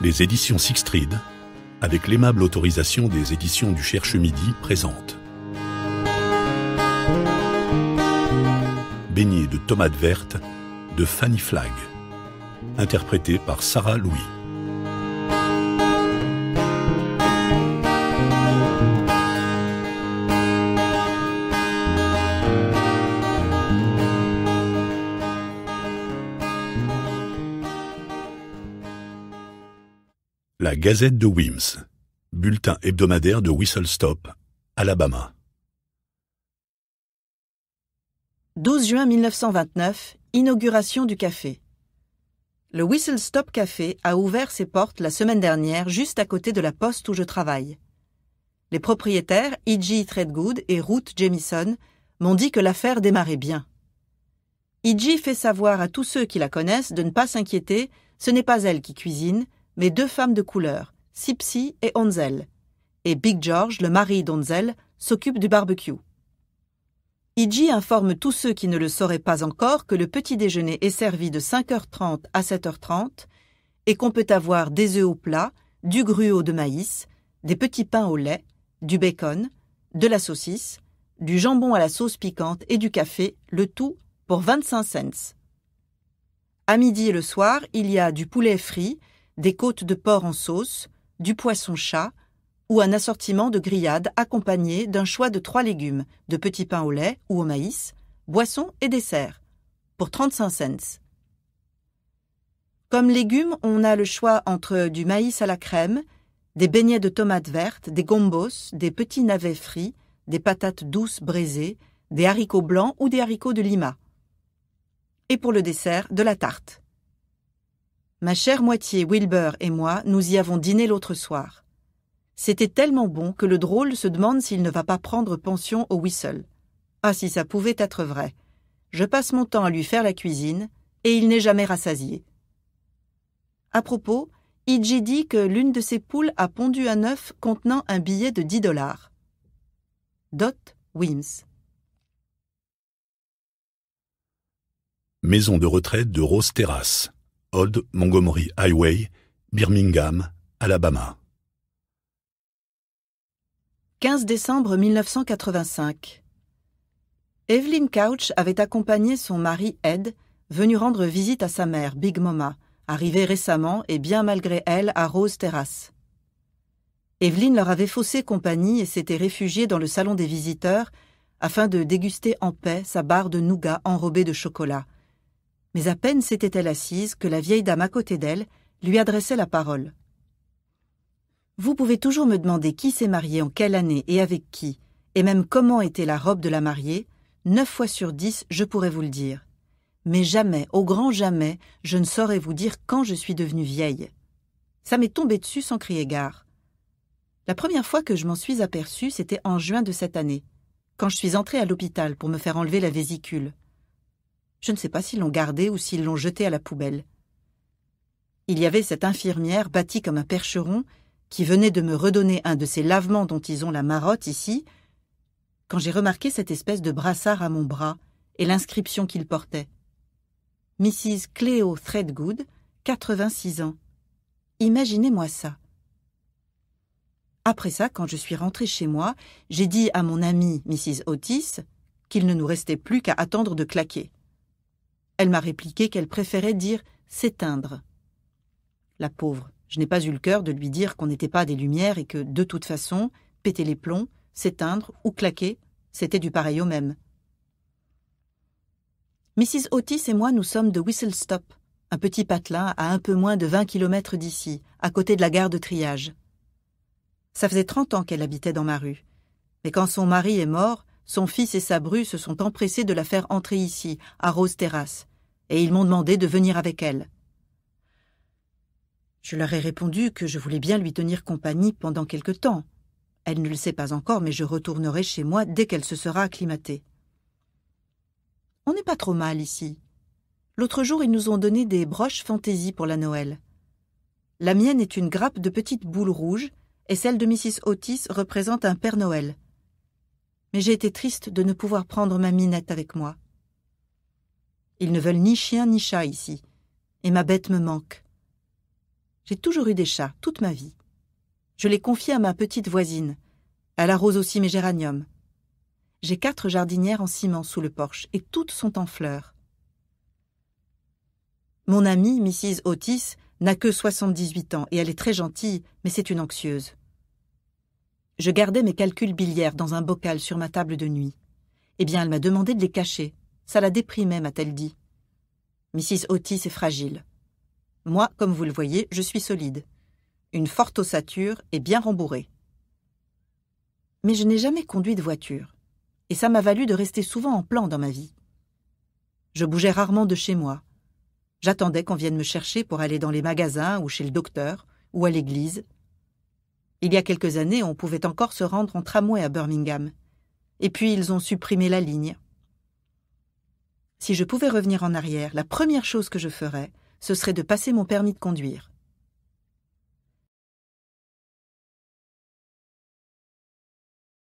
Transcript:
Les éditions Sixtreed, avec l'aimable autorisation des éditions du Cherche-Midi, présentent Beignet de tomates vertes de Fanny Flagg, interprété par Sarah Louis. La Gazette de Weems, bulletin hebdomadaire de Whistle Stop, Alabama. 12 juin 1929, inauguration du café. Le Whistle Stop Café a ouvert ses portes la semaine dernière juste à côté de la poste où je travaille. Les propriétaires, E.G. Threadgood et Ruth Jamison, m'ont dit que l'affaire démarrait bien. E.G. fait savoir à tous ceux qui la connaissent de ne pas s'inquiéter, ce n'est pas elle qui cuisine, mais 2 femmes de couleur, Sipsy et Onzel. Et Big George, le mari d'Onzel, s'occupe du barbecue. E.G. informe tous ceux qui ne le sauraient pas encore que le petit déjeuner est servi de 5h30 à 7h30 et qu'on peut avoir des œufs au plat, du gruau de maïs, des petits pains au lait, du bacon, de la saucisse, du jambon à la sauce piquante et du café, le tout pour 25 cents. À midi et le soir, il y a du poulet frit, des côtes de porc en sauce, du poisson chat ou un assortiment de grillades accompagné d'un choix de 3 légumes, de petits pains au lait ou au maïs, boissons et desserts, pour 35 cents. Comme légumes, on a le choix entre du maïs à la crème, des beignets de tomates vertes, des gombos, des petits navets frits, des patates douces braisées, des haricots blancs ou des haricots de Lima. Et pour le dessert, de la tarte. Ma chère moitié Wilbur et moi, nous y avons dîné l'autre soir. C'était tellement bon que le drôle se demande s'il ne va pas prendre pension au Whistle. Ah, si ça pouvait être vrai. Je passe mon temps à lui faire la cuisine, et il n'est jamais rassasié. À propos, E.G. dit que l'une de ses poules a pondu un œuf contenant un billet de $10. Dot Weems. Maison de retraite de Rose Terrace, Old Montgomery Highway, Birmingham, Alabama. 15 décembre 1985. Evelyn Couch avait accompagné son mari Ed, venu rendre visite à sa mère, Big Mama, arrivée récemment et bien malgré elle à Rose Terrace. Evelyn leur avait faussé compagnie et s'était réfugiée dans le salon des visiteurs afin de déguster en paix sa barre de nougat enrobée de chocolat. Mais à peine s'était-elle assise que la vieille dame à côté d'elle lui adressait la parole. « Vous pouvez toujours me demander qui s'est marié en quelle année et avec qui, et même comment était la robe de la mariée, 9 fois sur 10, je pourrais vous le dire. Mais jamais, au grand jamais, je ne saurais vous dire quand je suis devenue vieille. Ça m'est tombé dessus sans crier gare. La première fois que je m'en suis aperçue, c'était en juin de cette année, quand je suis entrée à l'hôpital pour me faire enlever la vésicule. Je ne sais pas s'ils l'ont gardée ou s'ils l'ont jetée à la poubelle. Il y avait cette infirmière bâtie comme un percheron qui venait de me redonner un de ces lavements dont ils ont la marotte ici, quand j'ai remarqué cette espèce de brassard à mon bras et l'inscription qu'il portait. Mrs. Cleo Threadgood, 86 ans. Imaginez-moi ça. Après ça, quand je suis rentrée chez moi, j'ai dit à mon amie Mrs. Otis qu'il ne nous restait plus qu'à attendre de claquer. Elle m'a répliqué qu'elle préférait dire « s'éteindre ». La pauvre, je n'ai pas eu le cœur de lui dire qu'on n'était pas des lumières et que, de toute façon, péter les plombs, s'éteindre ou claquer, c'était du pareil au même. Mrs. Otis et moi, nous sommes de Whistle Stop, un petit patelin à un peu moins de 20 km d'ici, à côté de la gare de triage. Ça faisait 30 ans qu'elle habitait dans ma rue. Mais quand son mari est mort, son fils et sa bru se sont empressés de la faire entrer ici, à Rose Terrace, et ils m'ont demandé de venir avec elle. Je leur ai répondu que je voulais bien lui tenir compagnie pendant quelque temps. Elle ne le sait pas encore, mais je retournerai chez moi dès qu'elle se sera acclimatée. On n'est pas trop mal ici. L'autre jour, ils nous ont donné des broches fantaisie pour la Noël. La mienne est une grappe de petites boules rouges, et celle de Mrs. Otis représente un Père Noël. Mais j'ai été triste de ne pouvoir prendre ma Minette avec moi. Ils ne veulent ni chien ni chat ici, et ma bête me manque. J'ai toujours eu des chats, toute ma vie. Je les confie à ma petite voisine. Elle arrose aussi mes géraniums. J'ai 4 jardinières en ciment sous le porche et toutes sont en fleurs. Mon amie, Mrs. Otis, n'a que 78 ans et elle est très gentille, mais c'est une anxieuse. Je gardais mes calculs biliaires dans un bocal sur ma table de nuit. Eh bien, elle m'a demandé de les cacher. Ça la déprimait, m'a-t-elle dit. Mrs. Otis est fragile. Moi, comme vous le voyez, je suis solide. Une forte ossature et bien rembourrée. Mais je n'ai jamais conduit de voiture. Et ça m'a valu de rester souvent en plan dans ma vie. Je bougeais rarement de chez moi. J'attendais qu'on vienne me chercher pour aller dans les magasins ou chez le docteur ou à l'église. Il y a quelques années, on pouvait encore se rendre en tramway à Birmingham. Et puis, ils ont supprimé la ligne. Si je pouvais revenir en arrière, la première chose que je ferais, ce serait de passer mon permis de conduire.